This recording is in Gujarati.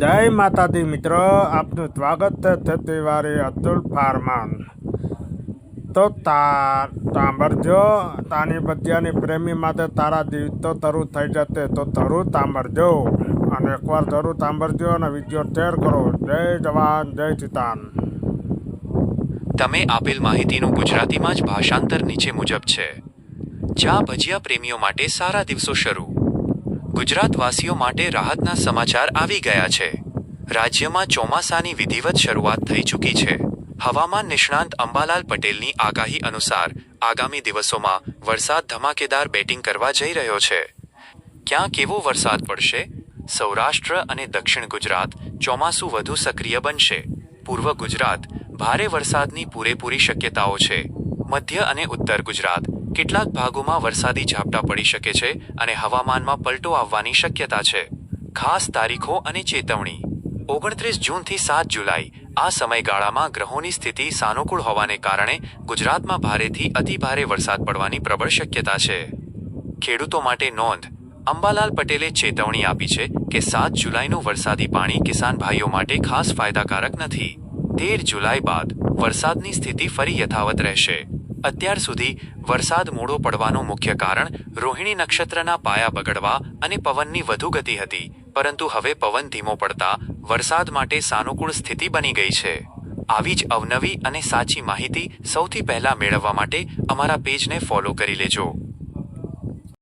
જય માતાજી મિત્રો, આપનું સ્વાગત છે ખેતીવાડી અતુલ ફાર્મમાં। તો સાંભળજો, તાની ભજીયાની પ્રેમી માટે તારા દિવસો શરૂ થઈ જશે, તો જરૂર સાંભળજો અને એકવાર જરૂર સાંભળજો અને વિડીયો શેર કરો। જય જવાન, જય કિસાન। તમે આપેલ માહિતીનું ગુજરાતીમાં જ ભાષાંતર નીચે મુજબ છે। ચા ભજીયા પ્રેમીઓ માટે સારા દિવસો શરૂ। ગુજરાતવાસીઓ માટે રાહતના સમાચાર આવી ગયા છે। રાજ્યમાં ચોમાસાની વિધિવત શરૂઆત થઈ ચૂકી છે। હવામાન નિષ્ણાંત અંબાલાલ પટેલની આગાહી અનુસાર આગામી દિવસોમાં વરસાદ ધમાકેદાર બેટિંગ કરવા જઈ રહ્યો છે। ક્યાં કેવો વરસાદ પડશે? સૌરાષ્ટ્ર અને દક્ષિણ ગુજરાત ચોમાસું વધુ સક્રિય બનશે। પૂર્વ ગુજરાત ભારે વરસાદની પૂરેપૂરી શક્યતાઓ છે। મધ્ય અને ઉત્તર ગુજરાત કેટલાક ભાગોમાં વરસાદી ઝાપટા પડી શકે છે અને હવામાનમાં પલટો આવવાની શક્યતા છે। ખાસ તારીખો અને ચેતવણી। 29 જૂનથી 7 જુલાઈ આ સમયગાળામાં ગ્રહોની સ્થિતિ સાનુકૂળ હોવાને કારણે ગુજરાતમાં ભારેથી અતિભારે વરસાદ પડવાની પ્રબળ શક્યતા છે। ખેડૂતો માટે નોંધ: અંબાલાલ પટેલે ચેતવણી આપી છે કે 7 જુલાઈનું વરસાદી પાણી કિસાન ભાઈઓ માટે ખાસ ફાયદાકારક નથી। 13 જુલાઈ બાદ વરસાદની સ્થિતિ ફરી યથાવત રહેશે। અત્યાર સુધી વરસાદ મોડો પડવાનું મુખ્ય કારણ રોહિણી નક્ષત્રના પાયા બગડવા અને પવનની વધુ ગતિ હતી, પરંતુ હવે પવન ધીમો પડતા વરસાદ માટે સાનુકૂળ સ્થિતિ બની ગઈ છે। આવી જ અવનવી અને સાચી માહિતી સૌથી પહેલા મેળવવા માટે અમારા પેજને ફોલો કરી લેજો।